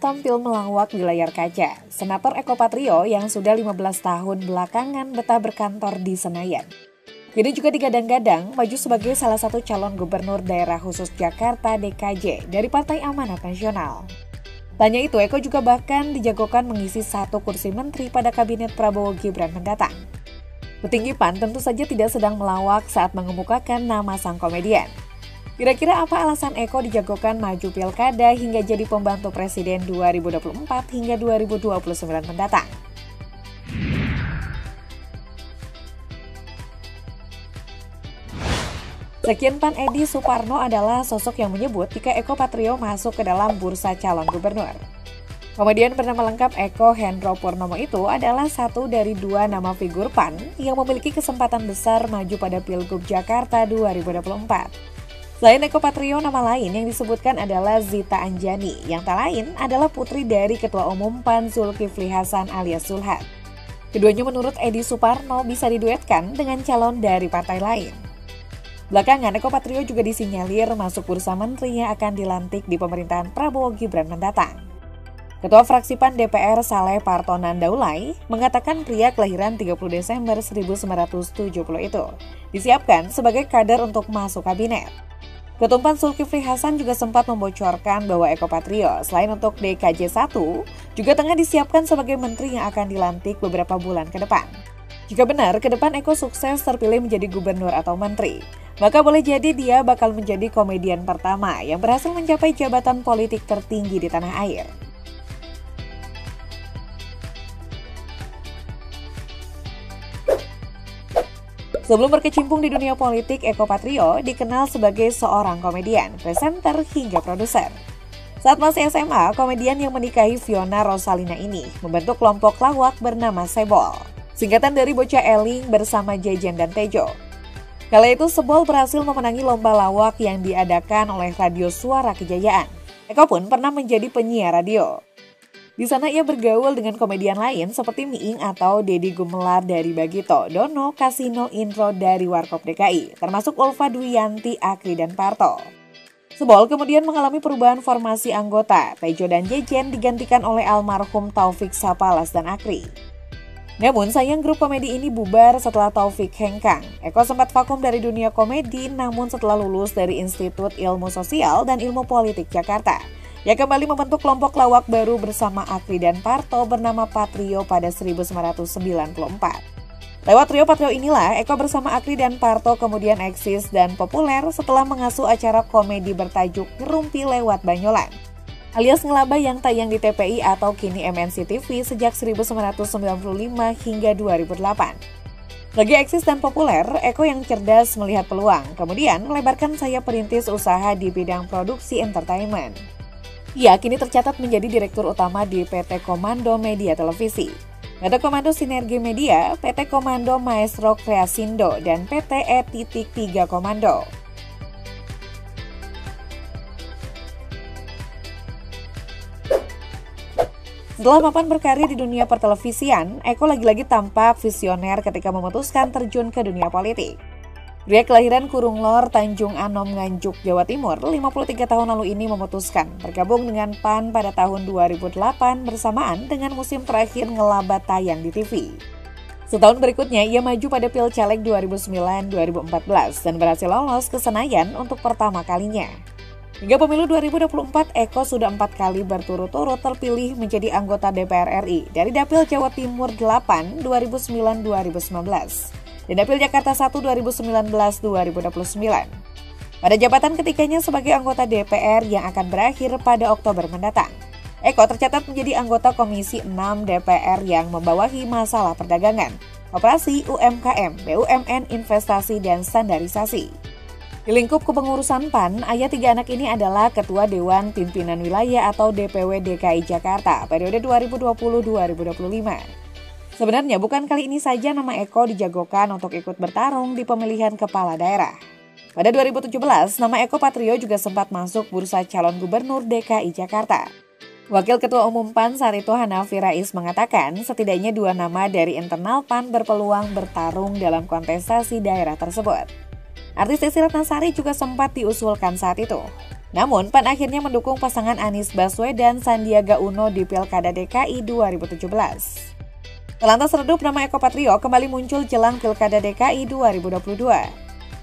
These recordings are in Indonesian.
tampil melawak di layar kaca. Senator Eko Patrio yang sudah 15 tahun belakangan betah berkantor di Senayan. Kini juga digadang-gadang maju sebagai salah satu calon gubernur daerah khusus Jakarta DKJ dari Partai Amanat Nasional. Tanya itu, Eko juga bahkan dijagokan mengisi satu kursi menteri pada kabinet Prabowo Gibran mendatang. Petinggi PAN tentu saja tidak sedang melawak saat mengemukakan nama sang komedian. Kira-kira apa alasan Eko dijagokan maju pilkada hingga jadi pembantu presiden 2024 hingga 2029 mendatang? Sekjen PAN Edi Suparno adalah sosok yang menyebut jika Eko Patrio masuk ke dalam bursa calon gubernur. Komedian bernama lengkap Eko Hendro Purnomo itu adalah satu dari dua nama figur PAN yang memiliki kesempatan besar maju pada Pilgub Jakarta 2024. Selain Eko Patrio, nama lain yang disebutkan adalah Zita Anjani, yang tak lain adalah putri dari Ketua Umum PAN Zulkifli Hasan alias Zulhad. Keduanya menurut Edi Suparno bisa diduetkan dengan calon dari partai lain. Belakangan, Eko Patrio juga disinyalir masuk bursa menteri yang akan dilantik di pemerintahan Prabowo Gibran mendatang. Ketua fraksi PAN DPR Saleh Partonan Daulay mengatakan pria kelahiran 30 Desember 1970 itu disiapkan sebagai kader untuk masuk kabinet. Ketua PAN Zulkifli Hasan juga sempat membocorkan bahwa Eko Patrio selain untuk DKJ 1 juga tengah disiapkan sebagai menteri yang akan dilantik beberapa bulan ke depan. Jika benar ke depan Eko sukses terpilih menjadi gubernur atau menteri, maka boleh jadi dia bakal menjadi komedian pertama yang berhasil mencapai jabatan politik tertinggi di tanah air. Sebelum berkecimpung di dunia politik, Eko Patrio dikenal sebagai seorang komedian, presenter, hingga produser. Saat masih SMA, komedian yang menikahi Fiona Rosalina ini membentuk kelompok lawak bernama Sebol, singkatan dari Bocah Eling bersama Jejen dan Tejo. Kala itu Sebol berhasil memenangi lomba lawak yang diadakan oleh Radio Suara Kejayaan. Eko pun pernah menjadi penyiar radio. Di sana ia bergaul dengan komedian lain seperti Miing atau Deddy Gumelar dari Bagito, Dono, Kasino, Intro dari Warkop DKI, termasuk Ulfa Dwiyanti, Akri, dan Parto. Sebol kemudian mengalami perubahan formasi anggota, Tejo dan Jejen digantikan oleh almarhum Taufik Sapalas dan Akri. Namun sayang grup komedi ini bubar setelah Taufik hengkang. Eko sempat vakum dari dunia komedi namun setelah lulus dari Institut Ilmu Sosial dan Ilmu Politik Jakarta. Ia kembali membentuk kelompok lawak baru bersama Akri dan Parto bernama Patrio pada 1994. Lewat trio Patrio inilah, Eko bersama Akri dan Parto kemudian eksis dan populer setelah mengasuh acara komedi bertajuk Ngerumpi Lewat Banyolan, alias ngelaba yang tayang di TPI atau kini MNC TV sejak 1995 hingga 2008. Lagi eksis dan populer, Eko yang cerdas melihat peluang, kemudian melebarkan sayap perintis usaha di bidang produksi entertainment. Ia kini tercatat menjadi direktur utama di PT Komando Media Televisi, PT Komando Sinergi Media, PT Komando Maestro Kreasindo, dan PT E.3 Komando. Setelah mapan berkarir di dunia pertelevisian, Eko lagi-lagi tampak visioner ketika memutuskan terjun ke dunia politik. Pria kelahiran Kurunglor, Tanjung Anom, Nganjuk, Jawa Timur, 53 tahun lalu ini memutuskan bergabung dengan PAN pada tahun 2008 bersamaan dengan musim terakhir ngelaba tayang di TV. Setahun berikutnya, ia maju pada Pilcaleg 2009-2014 dan berhasil lolos ke Senayan untuk pertama kalinya. Hingga pemilu 2024, Eko sudah 4 kali berturut-turut terpilih menjadi anggota DPR RI dari Dapil Jawa Timur 8 2009-2019. dan Dapil Jakarta 1 2019-2029. Pada jabatan ketiganya sebagai anggota DPR yang akan berakhir pada Oktober mendatang, Eko tercatat menjadi anggota Komisi 6 DPR yang membawahi masalah perdagangan, operasi UMKM, BUMN, investasi, dan standarisasi. Di lingkup kepengurusan PAN, ayah 3 anak ini adalah Ketua Dewan Pimpinan Wilayah atau DPW DKI Jakarta periode 2020-2025. Sebenarnya bukan kali ini saja nama Eko dijagokan untuk ikut bertarung di pemilihan kepala daerah. Pada 2017, nama Eko Patrio juga sempat masuk bursa calon gubernur DKI Jakarta. Wakil Ketua Umum PAN saat itu Hanafi Rais mengatakan setidaknya 2 nama dari internal PAN berpeluang bertarung dalam kontestasi daerah tersebut. Artis Desi Ratnasari juga sempat diusulkan saat itu. Namun, PAN akhirnya mendukung pasangan Anies Baswedan dan Sandiaga Uno di Pilkada DKI 2017. Lantas redup nama Eko Patrio kembali muncul jelang Pilkada DKI 2022.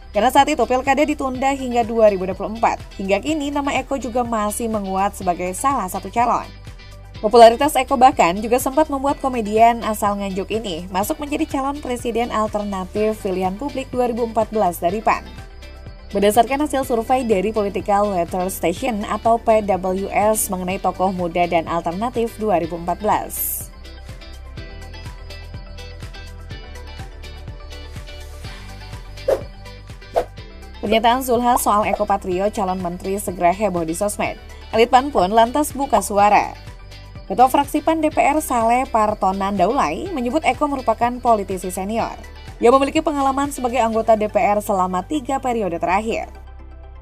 Karena saat itu Pilkada ditunda hingga 2024. Hingga kini nama Eko juga masih menguat sebagai salah satu calon. Popularitas Eko bahkan juga sempat membuat komedian asal Nganjuk ini masuk menjadi calon presiden alternatif pilihan publik 2014 dari PAN. Berdasarkan hasil survei dari Political Weather Station atau PWS mengenai tokoh muda dan alternatif 2014. Pernyataan Zulhas soal Eko Patrio calon menteri segera heboh di sosmed. Elit PAN pun lantas buka suara. Ketua fraksi PAN DPR Saleh Partonan Daulay menyebut Eko merupakan politisi senior. Ia memiliki pengalaman sebagai anggota DPR selama 3 periode terakhir.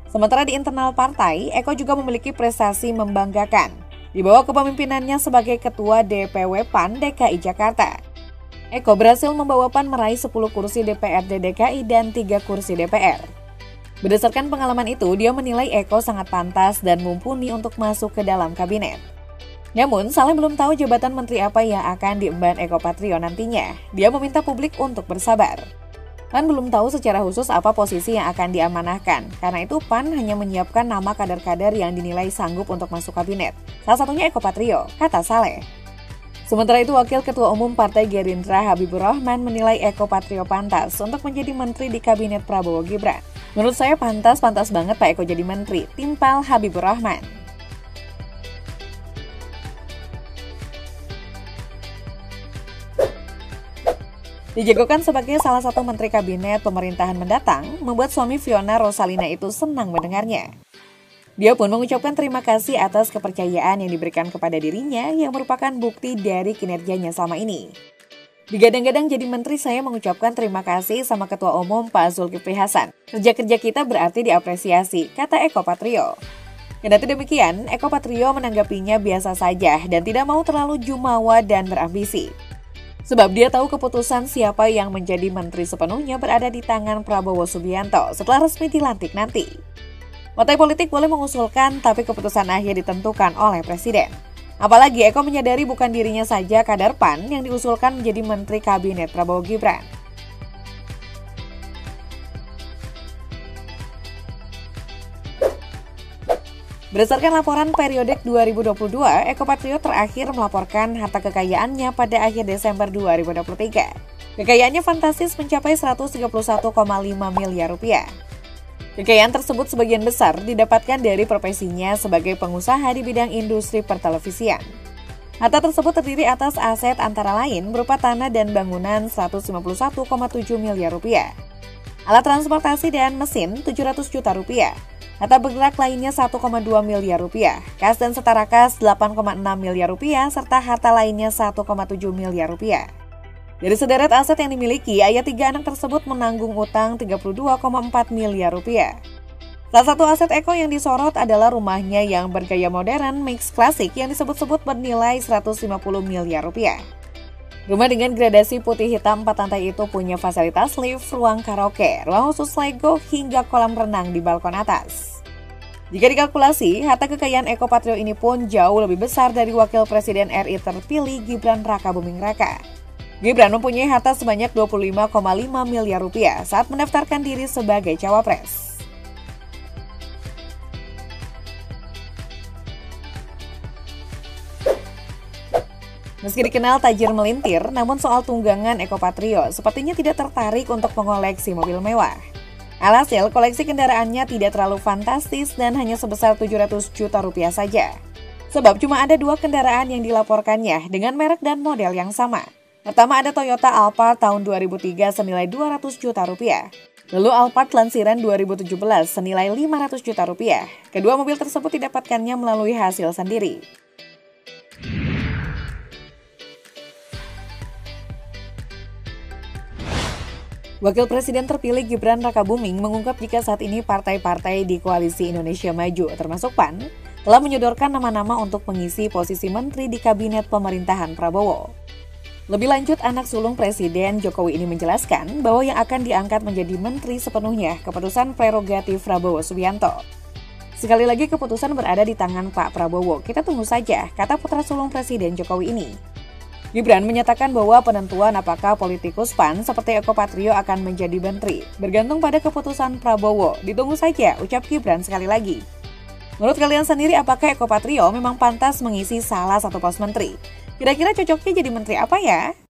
Sementara di internal partai, Eko juga memiliki prestasi membanggakan. Di bawah kepemimpinannya sebagai Ketua DPW PAN DKI Jakarta, Eko berhasil membawa PAN meraih 10 kursi DPRD DKI dan 3 kursi DPR. Berdasarkan pengalaman itu, dia menilai Eko sangat pantas dan mumpuni untuk masuk ke dalam kabinet. Namun, Saleh belum tahu jabatan menteri apa yang akan diemban Eko Patrio nantinya. Dia meminta publik untuk bersabar. PAN belum tahu secara khusus apa posisi yang akan diamanahkan. Karena itu, PAN hanya menyiapkan nama kader-kader yang dinilai sanggup untuk masuk kabinet. Salah satunya Eko Patrio, kata Saleh. Sementara itu, Wakil Ketua Umum Partai Gerindra Habibur Rahman menilai Eko Patrio pantas untuk menjadi menteri di kabinet Prabowo Gibran. Menurut saya pantas banget Pak Eko jadi menteri, timpal Habibur Rahman. Dijagokan sebagai salah satu menteri kabinet pemerintahan mendatang, membuat suami Fiona Rosalina itu senang mendengarnya. Dia pun mengucapkan terima kasih atas kepercayaan yang diberikan kepada dirinya yang merupakan bukti dari kinerjanya selama ini. Digadang-gadang jadi menteri, saya mengucapkan terima kasih sama Ketua Umum Pak Zulkifli Hasan. Kerja-kerja kita berarti diapresiasi, kata Eko Patrio. Kendati demikian, Eko Patrio menanggapinya biasa saja dan tidak mau terlalu jumawa dan berambisi. Sebab dia tahu keputusan siapa yang menjadi menteri sepenuhnya berada di tangan Prabowo Subianto setelah resmi dilantik nanti. Partai politik boleh mengusulkan, tapi keputusan akhir ditentukan oleh Presiden. Apalagi Eko menyadari bukan dirinya saja kader PAN yang diusulkan menjadi Menteri Kabinet Prabowo Gibran. Berdasarkan laporan periodik 2022, Eko Patrio terakhir melaporkan harta kekayaannya pada akhir Desember 2023. Kekayaannya fantastis mencapai 131,5 miliar rupiah. Kekayaan tersebut sebagian besar didapatkan dari profesinya sebagai pengusaha di bidang industri pertelevisian. Harta tersebut terdiri atas aset antara lain berupa tanah dan bangunan 151,7 miliar rupiah, alat transportasi dan mesin 700 juta rupiah, harta bergerak lainnya 1,2 miliar rupiah, kas dan setara kas 8,6 miliar rupiah, serta harta lainnya 1,7 miliar rupiah. Dari sederet aset yang dimiliki, ayah 3 anak tersebut menanggung utang 32,4 miliar rupiah. Salah satu aset Eko yang disorot adalah rumahnya yang bergaya modern mix klasik yang disebut-sebut bernilai 150 miliar rupiah. Rumah dengan gradasi putih hitam 4 lantai itu punya fasilitas lift, ruang karaoke, ruang khusus Lego, hingga kolam renang di balkon atas. Jika dikalkulasi, harta kekayaan Eko Patrio ini pun jauh lebih besar dari Wakil Presiden RI terpilih Gibran Rakabuming Raka. Gibran mempunyai harta sebanyak 25,5 miliar rupiah saat mendaftarkan diri sebagai cawapres. Meski dikenal tajir melintir, namun soal tunggangan Eko Patrio sepertinya tidak tertarik untuk mengoleksi mobil mewah. Alhasil, koleksi kendaraannya tidak terlalu fantastis dan hanya sebesar 700 juta rupiah saja. Sebab cuma ada 2 kendaraan yang dilaporkannya dengan merek dan model yang sama. Pertama ada Toyota Alphard tahun 2003 senilai 200 juta rupiah. Lalu Alphard lansiran 2017 senilai 500 juta rupiah. Kedua mobil tersebut didapatkannya melalui hasil sendiri. Wakil Presiden terpilih Gibran Rakabuming mengungkap jika saat ini partai-partai di Koalisi Indonesia Maju, termasuk PAN, telah menyodorkan nama-nama untuk mengisi posisi menteri di Kabinet Pemerintahan Prabowo. Lebih lanjut, anak sulung Presiden Jokowi ini menjelaskan bahwa yang akan diangkat menjadi menteri sepenuhnya keputusan prerogatif Prabowo Subianto. Sekali lagi keputusan berada di tangan Pak Prabowo. Kita tunggu saja, kata putra sulung Presiden Jokowi ini. Gibran menyatakan bahwa penentuan apakah politikus PAN seperti Eko Patrio akan menjadi menteri bergantung pada keputusan Prabowo. Ditunggu saja, ucap Gibran sekali lagi. Menurut kalian sendiri, apakah Eko Patrio memang pantas mengisi salah satu pos menteri? Kira-kira cocoknya jadi menteri apa ya?